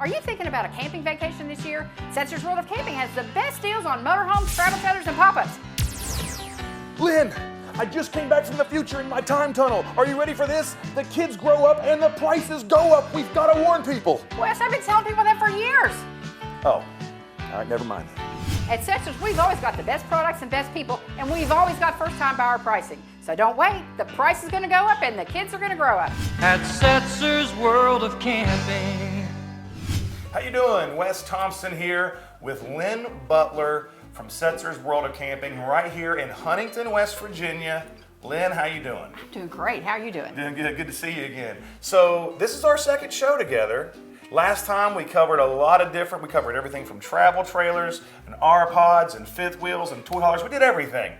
Are you thinking about a camping vacation this year? Setzers World of Camping has the best deals on motorhomes, travel trailers, and pop-ups. Lynn, I just came back from the future in my time tunnel. Are you ready for this? The kids grow up and the prices go up. We've got to warn people. Wes, I've been telling people that for years. Oh, all right, never mind. At Setzers, we've always got the best products and best people, and we've always got first-time buyer pricing. So don't wait. The price is going to go up, and the kids are going to grow up. At Setzer's World of Camping. How you doing? Wes Thompson here with Lynn Butler from Setzer's World of Camping right here in Huntington, West Virginia. Lynn, how you doing? I'm doing great. How are you doing? Doing good. Good to see you again. So this is our second show together. Last time we covered a lot of different, we covered everything from travel trailers and R-pods and fifth wheels and toy haulers. We did everything.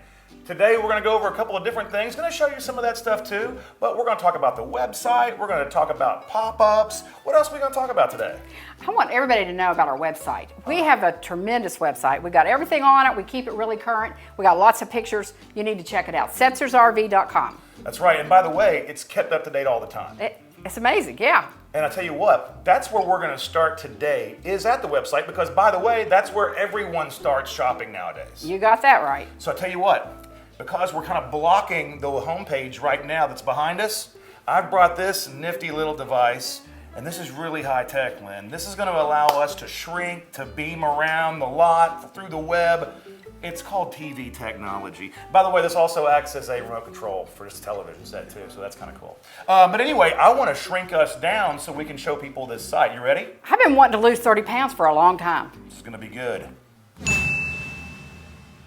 Today we're going to go over a couple of different things. Going to show you some of that stuff too, but we're going to talk about the website. We're going to talk about pop-ups. What else are we going to talk about today? I want everybody to know about our website. We have a tremendous website. We got everything on it. We keep it really current. We got lots of pictures. You need to check it out. Setzersrv.com. That's right. And by the way, it's kept up to date all the time. It's amazing, yeah. And I tell you what, that's where we're going to start today, is at the website, because by the way, that's where everyone starts shopping nowadays. You got that right. So I tell you what, because we're kind of blocking the homepage right now that's behind us, I've brought this nifty little device, and this is really high tech, Lynn. This is going to allow us to shrink, to beam around the lot, through the web. It's called TV technology. By the way, this also acts as a remote control for this television set too, so that's kind of cool. But anyway, I want to shrink us down so we can show people this site. You ready? I've been wanting to lose 30 pounds for a long time. This is going to be good.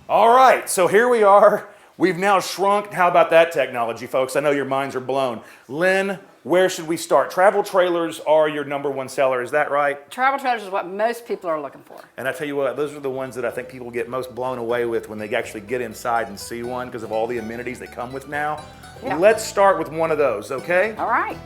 All right, so here we are. We've now shrunk. How about that technology, folks? I know your minds are blown. Lynn, where should we start? Travel trailers are your number one seller, is that right? Travel trailers is what most people are looking for. And I tell you what, those are the ones that I think people get most blown away with when they actually get inside and see one because of all the amenities they come with now. Yeah. Let's start with one of those, okay? All right.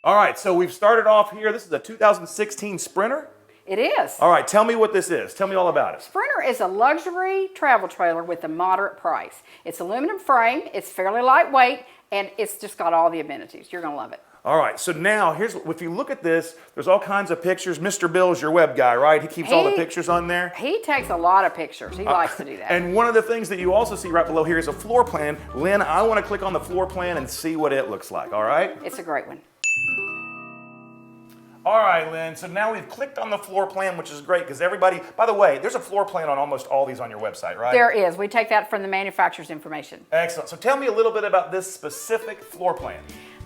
All right, so we've started off here. This is a 2016 Sprinter. It is. All right, tell me what this is. Tell me all about it. Sprinter is a luxury travel trailer with a moderate price. It's aluminum frame, it's fairly lightweight, and it's just got all the amenities. You're gonna love it. All right, so now here's, if you look at this, there's all kinds of pictures. Mr. Bill's your web guy, right? He keeps all the pictures on there. He takes a lot of pictures. He likes to do that. And one of the things that you also see right below here is a floor plan. Lynn, I want to click on the floor plan and see what it looks like, all right? It's a great one. All right, Lynn, so now we've clicked on the floor plan, which is great because everybody, by the way, there's a floor plan on almost all these on your website, right? There is. We take that from the manufacturer's information. Excellent. So tell me a little bit about this specific floor plan.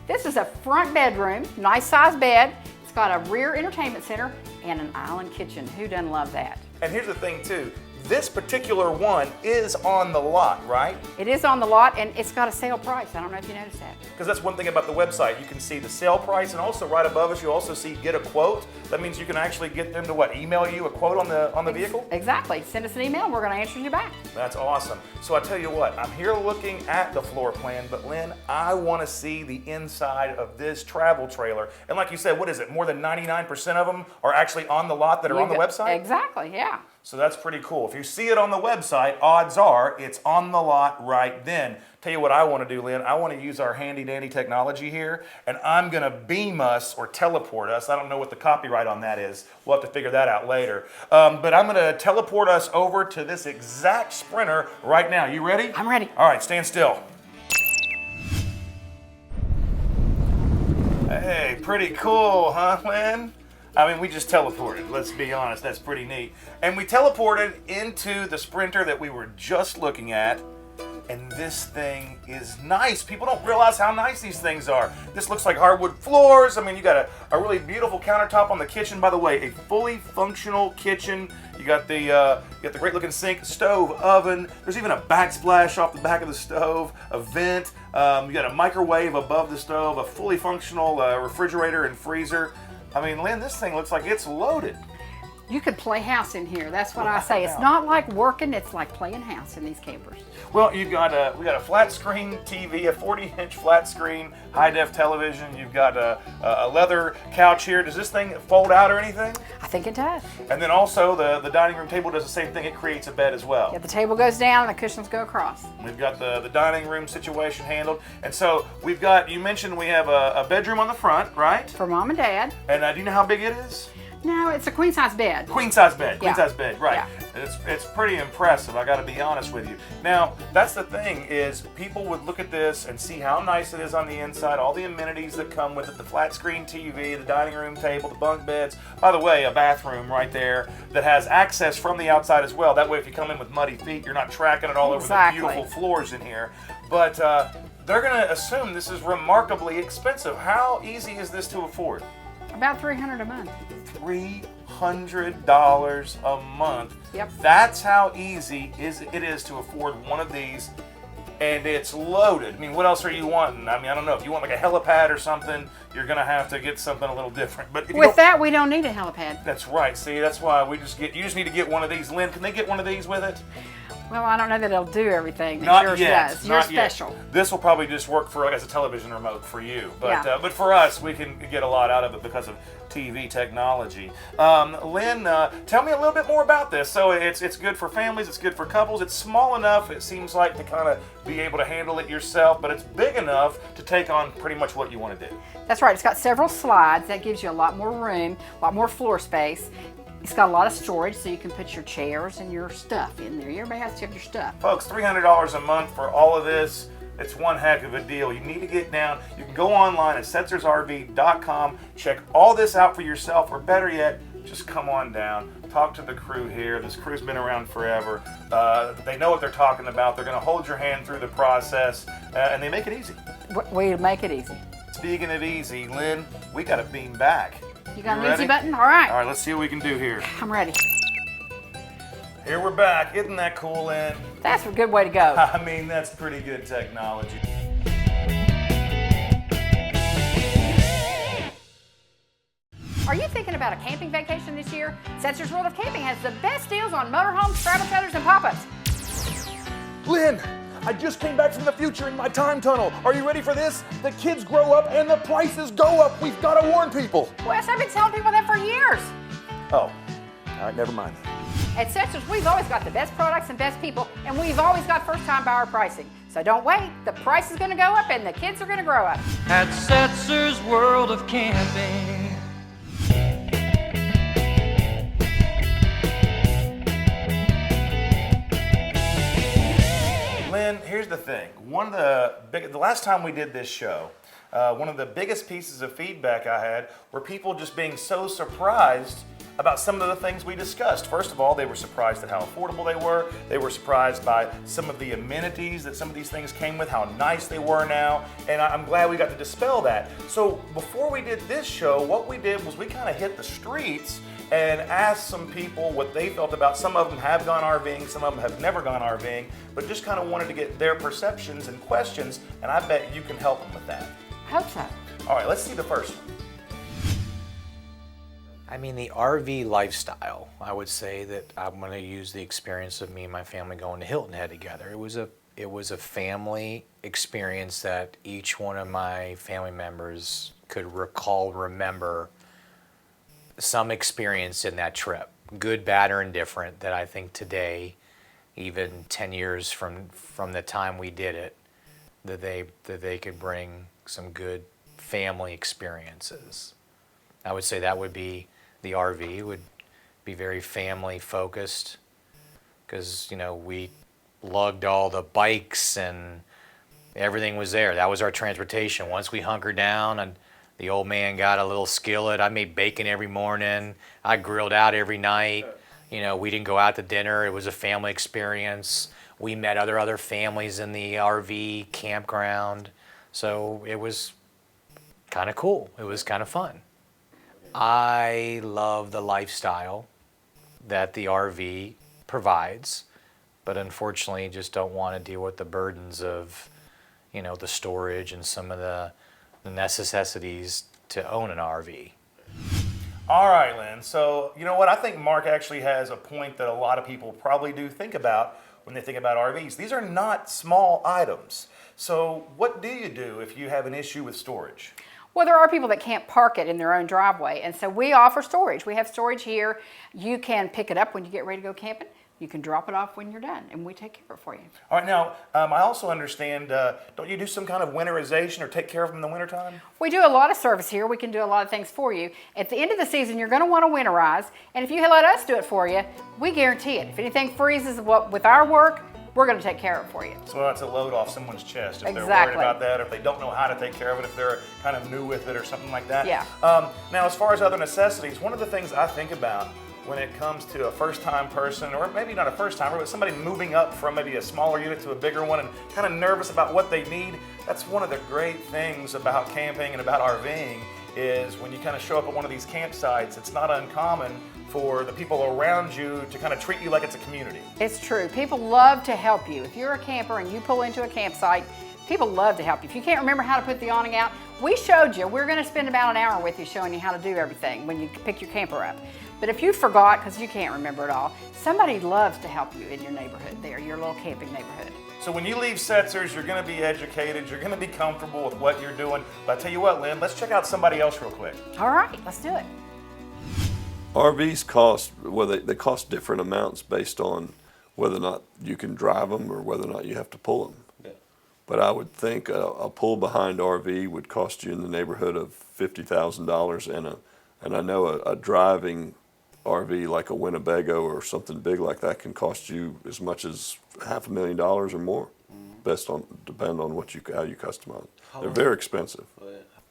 This is a front bedroom, nice size bed. It's got a rear entertainment center and an island kitchen. Who doesn't love that? And here's the thing too, this particular one is on the lot, right? It is on the lot and it's got a sale price. I don't know if you noticed that. Because that's one thing about the website. You can see the sale price, and also right above us you also see get a quote. That means you can actually get them to what, email you a quote on the vehicle? Exactly. Send us an email and we're going to answer you back. That's awesome. So I tell you what, I'm here looking at the floor plan, but Lynn, I want to see the inside of this travel trailer. And like you said, what is it? More than 99% of them are actually on the lot that are on the website? Exactly, yeah. So that's pretty cool. If you see it on the website, odds are it's on the lot right then. Tell you what I want to do, Lynn. I want to use our handy dandy technology here, and I'm going to beam us or teleport us. I don't know what the copyright on that is. We'll have to figure that out later. But I'm going to teleport us over to this exact Sprinter right now. You ready? I'm ready. All right, stand still. Hey, pretty cool, huh, Lynn? I mean, we just teleported, let's be honest, that's pretty neat. And we teleported into the Sprinter that we were just looking at, and this thing is nice. People don't realize how nice these things are. This looks like hardwood floors. I mean, you got a really beautiful countertop on the kitchen. By the way, a fully functional kitchen. You got the great looking sink, stove, oven. There's even a backsplash off the back of the stove, a vent. You got a microwave above the stove, a fully functional refrigerator and freezer. I mean, Lynn, this thing looks like it's loaded. You could play house in here. That's what I say. It's not like working, it's like playing house in these campers. Well, we got a flat screen TV, a 40-inch flat screen, high-def television. You've got a leather couch here. Does this thing fold out or anything? I think it does. And then also the dining room table does the same thing. It creates a bed as well. Yeah, the table goes down and the cushions go across. We've got the dining room situation handled. And so we've got, you mentioned we have a bedroom on the front, right? For Mom and Dad. And do you know how big it is? No, it's a queen size bed. Queen size bed, right. Yeah. It's pretty impressive, I gotta be honest with you. Now, that's the thing is people would look at this and see how nice it is on the inside, all the amenities that come with it, the flat screen TV, the dining room table, the bunk beds. By the way, a bathroom right there that has access from the outside as well. That way if you come in with muddy feet, you're not tracking it all over the beautiful floors in here. But they're gonna assume this is remarkably expensive. How easy is this to afford? About $300 a month. $300 a month. Yep. That's how easy it is to afford one of these, and it's loaded. I mean, what else are you wanting? I mean, I don't know. If you want like a helipad or something, you're gonna have to get something a little different. But with that, we don't need a helipad. That's right. See, that's why you just need to get one of these. Lynn, can they get one of these with it? Well, I don't know that it'll do everything that Not yours yet. does. You're Not special. Yet. This will probably just work for as a television remote for you, but Yeah. But for us, we can get a lot out of it because of TV technology. Lynn, tell me a little bit more about this. So it's good for families. It's good for couples. It's small enough, it seems like, to kind of be able to handle it yourself, but it's big enough to take on pretty much what you want to do. That's right. It's got several slides. That gives you a lot more room, a lot more floor space. It's got a lot of storage, so you can put your chairs and your stuff in there. Everybody has to have your stuff. Folks, $300 a month for all of this. It's one heck of a deal. You need to get down. You can go online at setzersrv.com, check all this out for yourself, or better yet, just come on down, talk to the crew here. This crew's been around forever. They know what they're talking about. They're going to hold your hand through the process, and they make it easy. We make it easy. Speaking of easy, Lynn, we got a beam back. You got an ready? easy button? All right. All right, let's see what we can do here. I'm ready. Here we're back. Isn't that cool, Lynn? That's a good way to go. I mean, that's pretty good technology. Are you thinking about a camping vacation this year? Setzer's World of Camping has the best deals on motorhomes, travel trailers, and pop-ups. Lynn, I just came back from the future in my time tunnel. Are you ready for this? The kids grow up and the prices go up. We've got to warn people. Wes, I've been telling people that for years. Oh, all right, never mind. At Setzers, we've always got the best products and best people, and we've always got first-time buyer pricing. So don't wait. The price is going to go up, and the kids are going to grow up. At Setzer's World of Camping. Lynn, here's the thing. The last time we did this show, one of the biggest pieces of feedback I had were people just being so surprised about some of the things we discussed. First of all, they were surprised at how affordable they were. They were surprised by some of the amenities that some of these things came with, how nice they were now, and I'm glad we got to dispel that. So before we did this show, what we did was we kind of hit the streets and asked some people what they felt about. Some of them have gone RVing, some of them have never gone RVing, but just kind of wanted to get their perceptions and questions, and I bet you can help them with that. I hope so. All right, let's see the first one. I mean, the RV lifestyle, I would say that I'm going to use the experience of me and my family going to Hilton Head together. It was a family experience that each one of my family members could remember some experience in that trip, good, bad, or indifferent, that I think today, even 10 years from the time we did it, that they could bring some good family experiences. I would say that would be the RV, would be very family focused, because we lugged all the bikes and everything was there. That was our transportation. Once we hunkered down and the old man got a little skillet, I made bacon every morning, I grilled out every night. We didn't go out to dinner. It was a family experience. We met other families in the RV campground. So it was kind of cool. It was kind of fun. I love the lifestyle that the RV provides, but unfortunately just don't want to deal with the burdens of, the storage and some of the necessities to own an RV. All right, Lynn. So, you know what? I think Mark actually has a point that a lot of people probably do think about when they think about RVs. These are not small items. So, what do you do if you have an issue with storage? Well, there are people that can't park it in their own driveway, and so we offer storage. We have storage here. You can pick it up when you get ready to go camping. You can drop it off when you're done, and we take care of it for you. All right, now, I also understand, don't you do some kind of winterization or take care of them in the wintertime? We do a lot of service here. We can do a lot of things for you. At the end of the season, you're going to want to winterize, and if you let us do it for you, we guarantee it. If anything freezes with our work, we're going to take care of it for you. So that's a load off someone's chest if they're Exactly. worried about that, or if they don't know how to take care of it, if they're kind of new with it or something like that. Yeah. Now, as far as other necessities, one of the things I think about when it comes to a first-time person, or maybe not a first-timer, but somebody moving up from maybe a smaller unit to a bigger one and kind of nervous about what they need, that's one of the great things about camping and about RVing is when you kind of show up at one of these campsites, it's not uncommon for the people around you to kind of treat you like it's a community. It's true. People love to help you. If you're a camper and you pull into a campsite, people love to help you. If you can't remember how to put the awning out, we showed you. We're going to spend about an hour with you showing you how to do everything when you pick your camper up. But if you forgot, because you can't remember it all, somebody loves to help you in your neighborhood there, your little camping neighborhood. So when you leave Setzers, you're going to be educated, you're going to be comfortable with what you're doing. But I tell you what, Lynn, let's check out somebody else real quick. All right, let's do it. RVs cost, well, they cost different amounts based on whether or not you can drive them or whether or not you have to pull them. Yeah. But I would think a pull-behind RV would cost you in the neighborhood of $50,000, and I know a driving RV like a Winnebago or something big like that can cost you as much as $500,000 or more, depending on how you customize it. They're very expensive.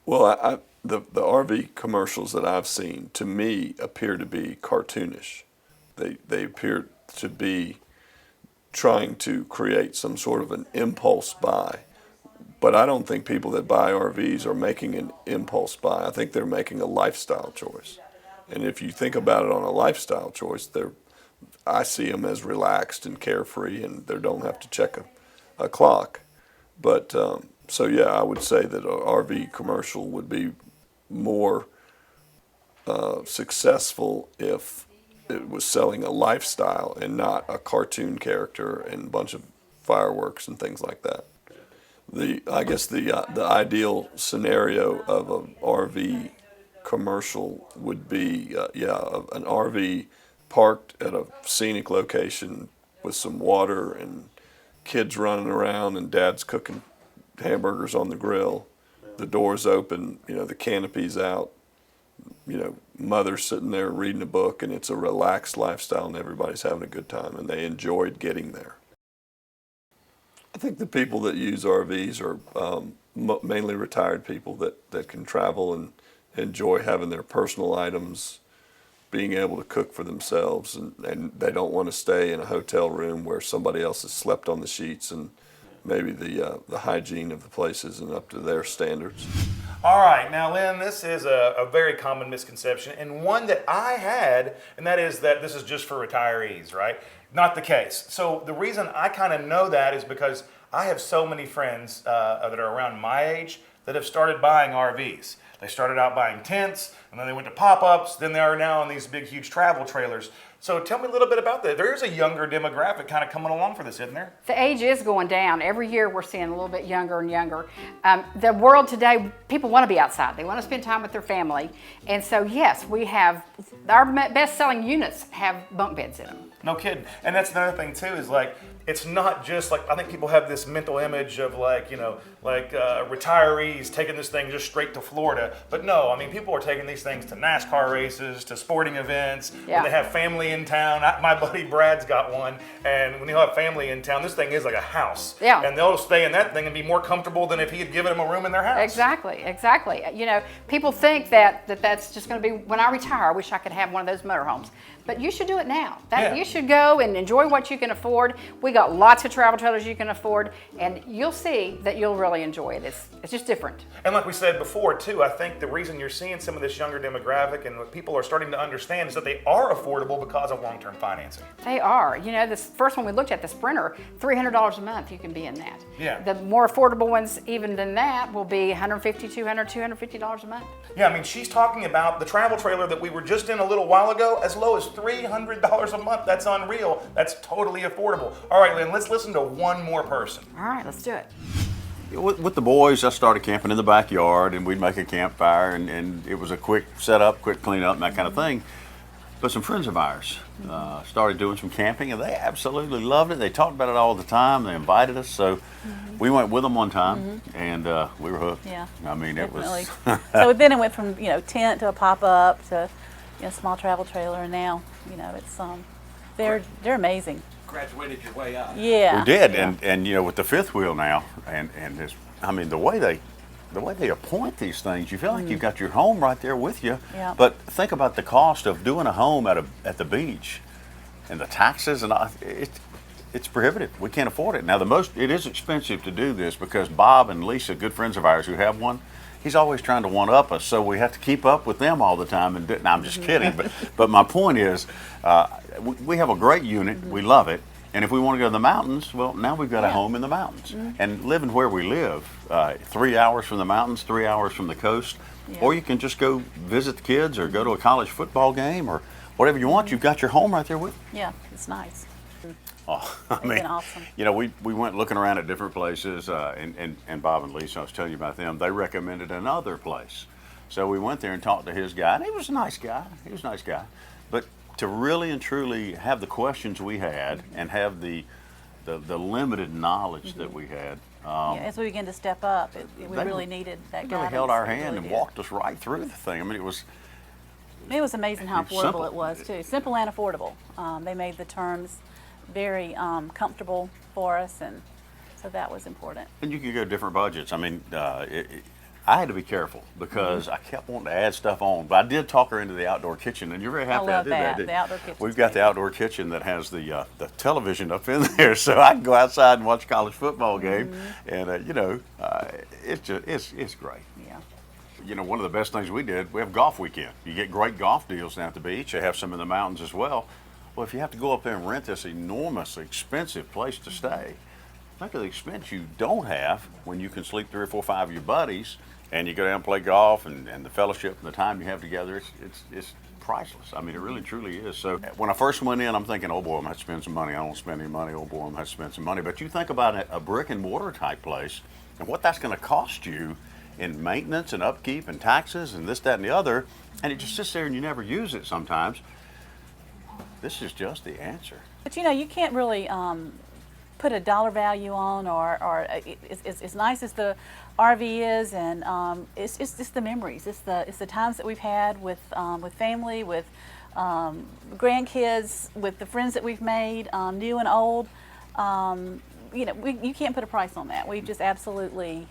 Well, the RV commercials that I've seen, to me, appear to be cartoonish. They appear to be trying to create some sort of an impulse buy. But I don't think people that buy RVs are making an impulse buy. I think they're making a lifestyle choice. And if you think about it on a lifestyle choice, I see them as relaxed and carefree, and they don't have to check a clock. But so yeah, I would say that an RV commercial would be more successful if it was selling a lifestyle and not a cartoon character and a bunch of fireworks and things like that. I guess the ideal scenario of an RV commercial would be an RV parked at a scenic location with some water and kids running around and dad's cooking hamburgers on the grill, the doors open, the canopy's out, mother's sitting there reading a book, and it's a relaxed lifestyle and everybody's having a good time and they enjoyed getting there. I think the people that use RVs are mainly retired people that can travel and enjoy having their personal items, being able to cook for themselves, and they don't want to stay in a hotel room where somebody else has slept on the sheets and maybe the hygiene of the place isn't up to their standards. All right, now Lynn, this is a very common misconception, and one that I had, and that is that this is just for retirees, right? Not the case. So the reason I kind of know that is because I have so many friends that are around my age that have started buying RVs. They started out buying tents, and then they went to pop-ups, then they are now in these big, huge travel trailers. So tell me a little bit about that. There is a younger demographic kind of coming along for this, isn't there? The age is going down. Every year we're seeing a little bit younger and younger. The world today, people want to be outside. They want to spend time with their family. And so, yes, we have, our best-selling units have bunk beds in them. No kidding. And that's another thing, too, is like, it's not just like, I think people have this mental image of retirees taking this thing just straight to Florida. But no, I mean, people are taking these things to NASCAR races, to sporting events. Yeah. When they have family in town. My buddy Brad's got one. And when he'll have family in town, this thing is like a house. Yeah. And they'll stay in that thing and be more comfortable than if he had given them a room in their house. Exactly. People think that's just going to be, when I retire, I wish I could have one of those motorhomes. But you should do it now. Yeah. You should go and enjoy what you can afford. We got got lots of travel trailers you can afford, and you'll see that you'll really enjoy it. It's just different. And like we said before, too, I think the reason you're seeing some of this younger demographic and what people are starting to understand is that they are affordable because of long-term financing. They are. You know, this first one we looked at, the Sprinter, $300 a month you can be in that. Yeah. The more affordable ones, even than that, will be $150, $200, $250 a month. Yeah, I mean, she's talking about the travel trailer that we were just in a little while ago, as low as $300 a month. That's unreal. That's totally affordable. All right, Lynn, let's listen to one more person. All right, let's do it. With the boys, I started camping in the backyard, and we'd make a campfire, and it was a quick setup, quick cleanup, and that kind of thing. But some friends of ours started doing some camping, and they absolutely loved it. They talked about it all the time. They invited us, so we went with them one time, and we were hooked. Yeah, I mean, definitely. it was. So then it went from tent to a pop-up to small travel trailer, and now it's they're amazing. Graduated your way out. Yeah, We did, yeah. and with the fifth wheel now, and this, I mean, the way they appoint these things, you feel like you've got your home right there with you. Yeah. But think about the cost of doing a home at the beach, and the taxes, and it's prohibitive. We can't afford it. Now it is expensive to do this because Bob and Lisa, good friends of ours who have one, he's always trying to one up us, so we have to keep up with them all the time. And no, I'm just kidding. But my point is, we have a great unit. We love it. And if we want to go to the mountains, well, now we've got a home in the mountains. And living where we live, 3 hours from the mountains, 3 hours from the coast, or you can just go visit the kids or go to a college football game or whatever you want. You've got your home right there with you. Yeah, it's nice. Oh, I It's mean, been awesome. we went looking around at different places, and Bob and Lisa, I was telling you about them, they recommended another place. So we went there and talked to his guy, and he was a nice guy. But to really and truly have the questions we had and have the limited knowledge that we had, As we began to step up, we they really needed that they guidance. really held our They hand really and did. walked us right through the thing. I mean, It was amazing how It's affordable simple. it was too. Simple and affordable. They made the terms very comfortable for us, and so that was important. and you could go different budgets. I mean, I had to be careful because I kept wanting to add stuff on, but I did talk her into the outdoor kitchen, and you're very happy I love did that. that. didn't The you? outdoor kitchen's We've got the great. outdoor kitchen that has the television up in there, so I can go outside and watch a college football game, and it's great. Yeah. One of the best things we did, we have golf weekend. You get great golf deals down at the beach. They have some in the mountains as well. Well, if you have to go up there and rent this enormously expensive place to stay, think of the expense you don't have when you can sleep 3 or 4 or 5 of your buddies, and you go down and play golf, and the fellowship and the time you have together, it's priceless. I mean, it really truly is. So when I first went in, I'm thinking, oh boy, I'm going to have to spend some money. I don't want to spend any money. Oh boy, I'm going to have to spend some money. But you think about a brick and mortar type place and what that's going to cost you in maintenance and upkeep and taxes and this, that, and the other, and it just sits there and you never use it sometimes. This is just the answer. But you can't really put a dollar value on, or as nice as the RV is, and it's the memories. It's the times that we've had with family, with grandkids, with the friends that we've made, new and old. You can't put a price on that. We've just absolutely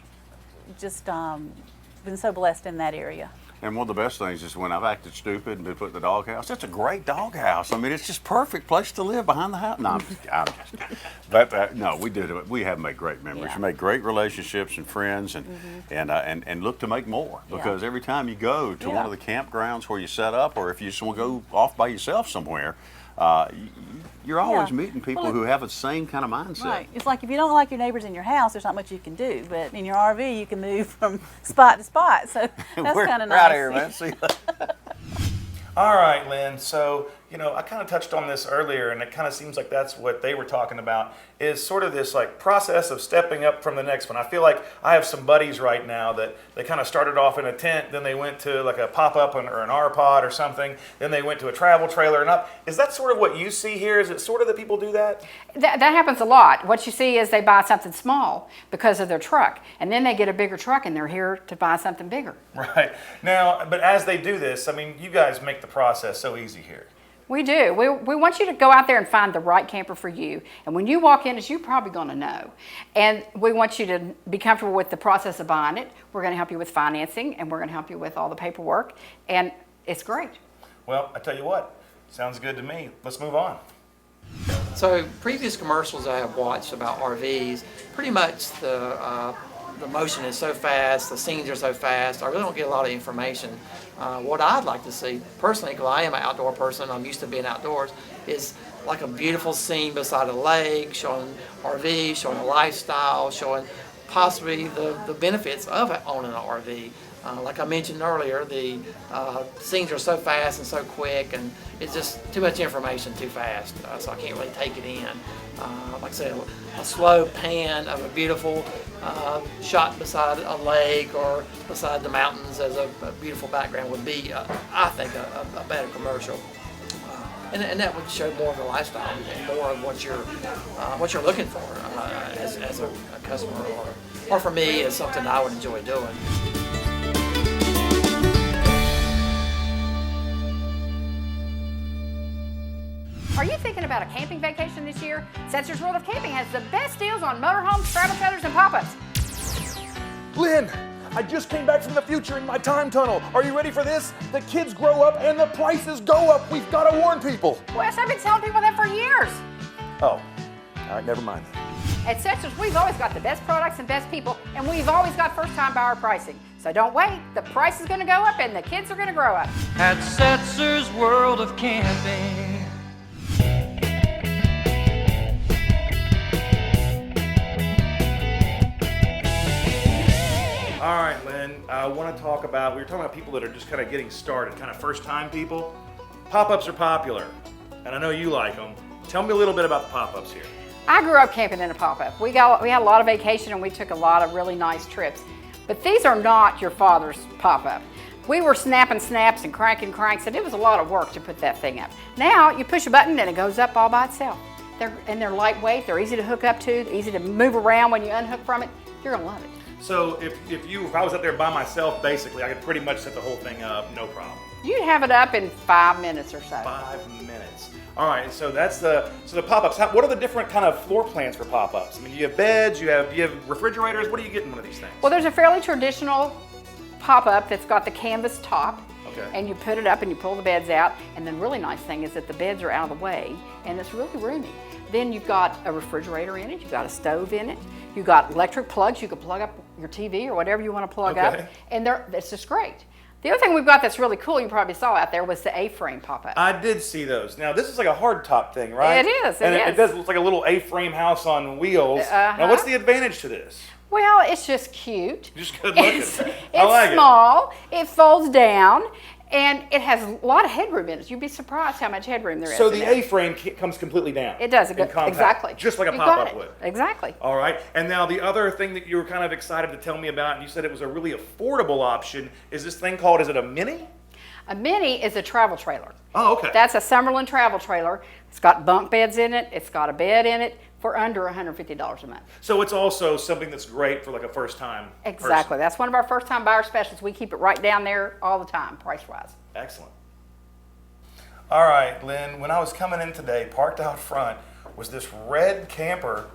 been so blessed in that area. And one of the best things is when I've acted stupid and been put in the doghouse. That's a great doghouse. I mean, it's just perfect place to live behind the house. No, I'm just kidding. But no, we did it. We have made great memories. Yeah. We made great relationships and friends, and look to make more. Because every time you go to one of the campgrounds where you set up, or if you just want to go off by yourself somewhere, you're always meeting people who have the same kind of mindset. Right. It's like if you don't like your neighbors in your house, there's not much you can do. But in your RV, you can move from spot to spot. So that's We're kind of out nice. of here, man. See you. All right, Lynn. So, I kind of touched on this earlier, and it kind of seems like that's what they were talking about, is sort of this like process of stepping up from the next one. I feel like I have some buddies right now that they kind of started off in a tent, then they went to like a pop-up or an R-pod or something, then they went to a travel trailer and up. Is that sort of what you see here? Is it sort of that people do that? That happens a lot. What you see is they buy something small because of their truck, and then they get a bigger truck and they're here to buy something bigger. Right. Now, but as they do this, I mean, you guys make the process so easy here. We do. We want you to go out there and find the right camper for you. And when you walk in, as you're probably going to know. And we want you to be comfortable with the process of buying it. We're going to help you with financing, and we're going to help you with all the paperwork. And it's great. Well, I tell you what, sounds good to me. Let's move on. So previous commercials I have watched about RVs, pretty much the motion is so fast, the scenes are so fast, I really don't get a lot of information. What I'd like to see, personally, because I am an outdoor person, I'm used to being outdoors, is like a beautiful scene beside a lake, showing RV, showing a lifestyle, showing possibly the benefits of owning an RV. Like I mentioned earlier, the scenes are so fast and so quick, and it's just too much information too fast, so I can't really take it in. Like I said, a slow pan of a beautiful shot beside a lake or beside the mountains as a beautiful background would be, I think, a better commercial. And that would show more of the lifestyle and more of what you're looking for as a customer, or for me, as something I would enjoy doing. Are you thinking about a camping vacation this year? Setzers World of Camping has the best deals on motorhomes, travel trailers, and pop-ups. Lynn, I just came back from the future in my time tunnel. Are you ready for this? The kids grow up and the prices go up. We've got to warn people. Wes, I've been telling people that for years. Oh, all right, never mind. At Setzers, we've always got the best products and best people, and we've always got first-time buyer pricing. So don't wait. The price is going to go up, and the kids are going to grow up. At Setzer's World of Camping. All right, Lynn, I want to talk about, we were talking about people that are just kind of getting started, kind of first-time people. Pop-ups are popular, and I know you like them. Tell me a little bit about the pop-ups here. I grew up camping in a pop-up. We had a lot of vacation, and we took a lot of really nice trips. But these are not your father's pop-up. We were snapping snaps and cranking cranks, and it was a lot of work to put that thing up. Now, you push a button, and it goes up all by itself. They're lightweight, they're easy to hook up to, easy to move around when you unhook from it. You're going to love it. So if I was up there by myself, basically, I could pretty much set the whole thing up, no problem. You'd have it up in 5 minutes or so. 5 minutes. All right, so that's the pop-ups. What are the different kind of floor plans for pop-ups? I mean, you have beds, you have refrigerators. What do you get in one of these things? Well, there's a fairly traditional pop-up that's got the canvas top. Okay. And you put it up and you pull the beds out. And the really nice thing is that the beds are out of the way and it's really roomy. Then you've got a refrigerator in it, you've got a stove in it, you've got electric plugs, you can plug up your TV or whatever you want to plug up. And it's just great. The other thing we've got that's really cool, you probably saw out there, was the A-frame pop-up. I did see those. Now, this is like a hard top thing, right? It is, it does look like a little A-frame house on wheels. Now, what's the advantage to this? Well, it's just cute. Just good looking. It's like small, it folds down, and it has a lot of headroom in it. You'd be surprised how much headroom there is. So the A-frame comes completely down. It does, compact, exactly. Just like a You got pop-up it. would. Exactly. All right, and now the other thing that you were kind of excited to tell me about, and you said it was a really affordable option, is this thing called, is it a Mini? A Mini is a travel trailer. Oh, okay. That's a Summerlin travel trailer. It's got bunk beds in it, it's got a bed in it, for under $150 a month. So it's also something that's great for like a first-time Exactly. person. That's one of our first-time buyer specials. We keep it right down there all the time, price-wise. Excellent. All right, Lynn, when I was coming in today, parked out front was this red camper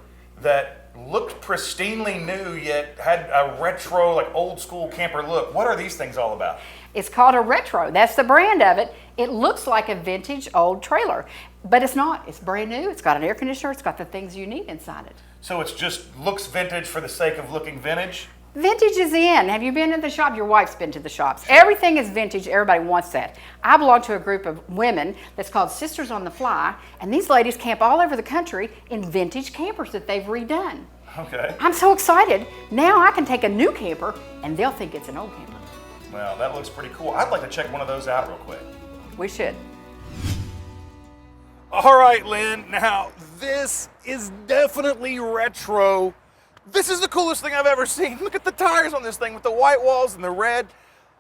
that looked pristinely new, yet had a retro, like old school camper look. What are these things all about? It's called a retro. That's the brand of it. It looks like a vintage old trailer, but it's not. It's brand new. It's got an air conditioner. It's got the things you need inside it. So it's just looks vintage for the sake of looking vintage? Vintage is in. Have you been to the shop? Your wife's been to the shops. Everything is vintage. Everybody wants that. I belong to a group of women that's called Sisters on the Fly, and these ladies camp all over the country in vintage campers that they've redone. Okay. I'm so excited. Now I can take a new camper, and they'll think it's an old camper. Well, that looks pretty cool. I'd like to check one of those out real quick. We should. All right, Lynn, now this is definitely retro. This is the coolest thing I've ever seen. Look at the tires on this thing with the white walls and the red.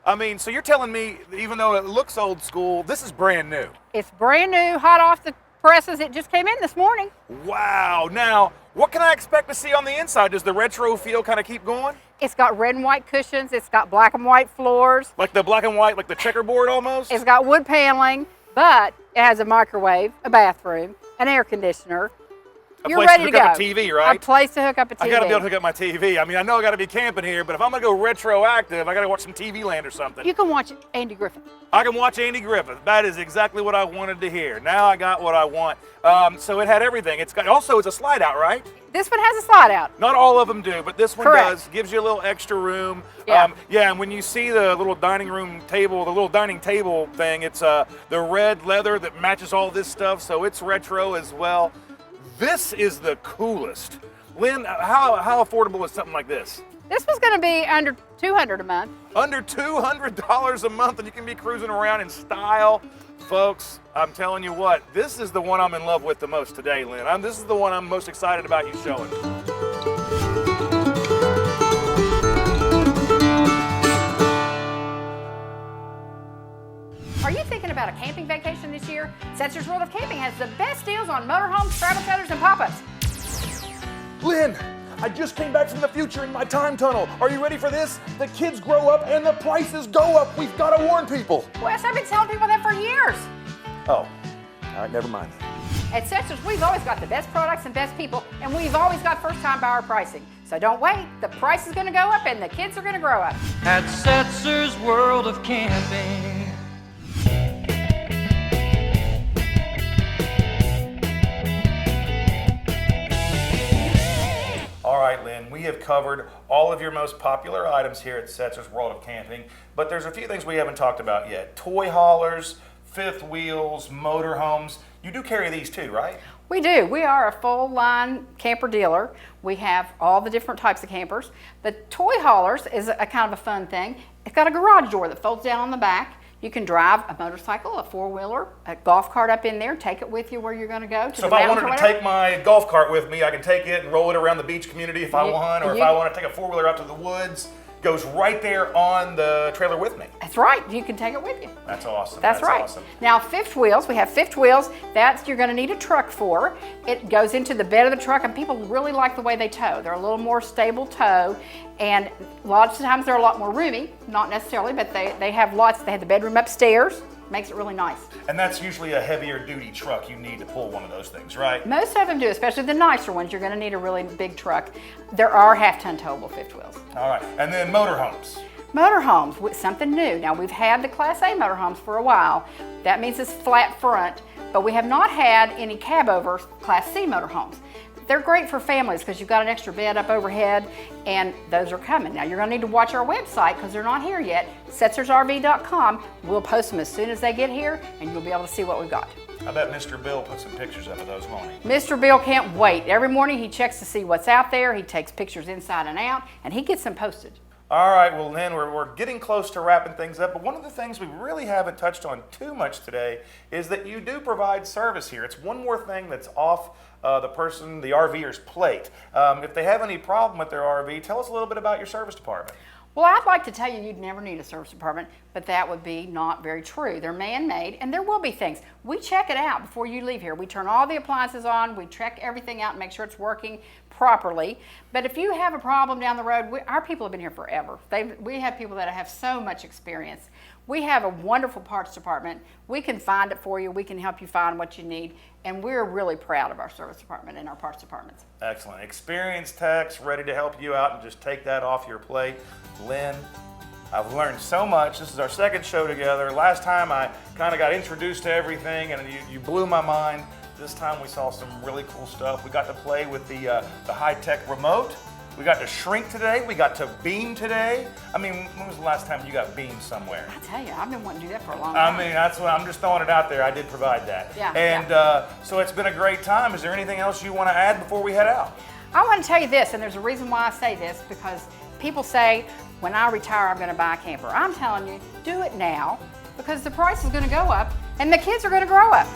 I mean, so you're telling me, that even though it looks old school, this is brand new. It's brand new, hot off the presses. It just came in this morning. Wow. Now, what can I expect to see on the inside? Does the retro feel kind of keep going? It's got red and white cushions. It's got black and white floors. Like the black and white, like the checkerboard almost? It's got wood paneling, but it has a microwave, a bathroom, an air conditioner, You're place ready to to hook go. up a TV, right? A place to hook up a TV. I gotta be able to hook up my TV. I mean, I know I gotta be camping here, but if I'm gonna go retroactive, I gotta watch some TV Land or something. You can watch Andy Griffith. I can watch Andy Griffith. That is exactly what I wanted to hear. Now I got what I want. So it had everything. It's a slide out, right? This one has a slide out. Not all of them do, but this one Correct. does. Gives you a little extra room. Yeah. Yeah, and when you see the little dining table thing, it's the red leather that matches all this stuff, so it's retro as well. This is the coolest. Lynn, how affordable is something like this? This was going to be under $200 a month. Under $200 a month, and you can be cruising around in style. Folks, I'm telling you what, this is the one I'm in love with the most today, Lynn. This is the one I'm most excited about you showing. Are you thinking about a camping vacation this year? Setzers World of Camping has the best deals on motorhomes, travel trailers, and pop-ups. Lynn, I just came back from the future in my time tunnel. Are you ready for this? The kids grow up and the prices go up. We've got to warn people. Wes, I've been telling people that for years. Oh, all right, never mind. At Setzers, we've always got the best products and best people, and we've always got first-time buyer pricing. So don't wait. The price is going to go up, and the kids are going to grow up. At Setzer's World of Camping. All right, Lynn, we have covered all of your most popular items here at Setzer's World of Camping, but there's a few things we haven't talked about yet. Toy haulers, fifth wheels, motorhomes. You do carry these too, right? We do. We are a full-line camper dealer. We have all the different types of campers. The toy haulers is a kind of a fun thing. It's got a garage door that folds down on the back. You can drive a motorcycle, a four-wheeler, a golf cart up in there, take it with you where you're going to go. So if I wanted to take my golf cart with me, I can take it and roll it around the beach community if I want, or if I want to take a four-wheeler out to the woods, goes right there on the trailer with me. That's right. You can take it with you. That's awesome. That's right. Awesome. Now, fifth wheels, we have fifth wheels. That's you're going to need a truck for. It goes into the bed of the truck, and people really like the way they tow. They're a little more stable tow, and lots of times they're a lot more roomy. Not necessarily, but they have lots. They have the bedroom upstairs. Makes it really nice. And that's usually a heavier duty truck you need to pull one of those things, right? Most of them do, especially the nicer ones. You're going to need a really big truck. There are half-ton towable fifth wheels. All right. And then motorhomes. Motorhomes, with something new. Now, we've had the Class A motorhomes for a while. That means it's flat front, but we have not had any cab-over Class C motorhomes. They're great for families because you've got an extra bed up overhead, and those are coming. Now, you're going to need to watch our website because they're not here yet, setzersrv.com. We'll post them as soon as they get here, and you'll be able to see what we've got. I bet Mr. Bill put some pictures up of those, won't he? Mr. Bill can't wait. Every morning he checks to see what's out there. He takes pictures inside and out, and he gets them posted. All right, well, Lynn, we're getting close to wrapping things up, but one of the things we really haven't touched on too much today is that you do provide service here. It's one more thing that's off the RVer's plate. If they have any problem with their RV, tell us a little bit about your service department. Well, I'd like to tell you you'd never need a service department, but that would be not very true. They're man-made, and there will be things. We check it out before you leave here. We turn all the appliances on, we check everything out and make sure it's working properly. But if you have a problem down the road, our people have been here forever. We have people that have so much experience. We have a wonderful parts department. We can find it for you. We can help you find what you need. And we're really proud of our service department and our parts departments. Excellent. Experienced techs ready to help you out and just take that off your plate. Lynn, I've learned so much. This is our second show together. Last time I kind of got introduced to everything and you blew my mind. This time we saw some really cool stuff. We got to play with the high-tech remote. We got to shrink today. We got to beam today. I mean, when was the last time you got beamed somewhere? I tell you, I've been wanting to do that for a long time. I mean, that's what I'm just throwing it out there. I did provide that. Yeah. And so it's been a great time. Is there anything else you want to add before we head out? I want to tell you this, and there's a reason why I say this, because people say, when I retire, I'm going to buy a camper. I'm telling you, do it now, because the price is going to go up, and the kids are going to grow up.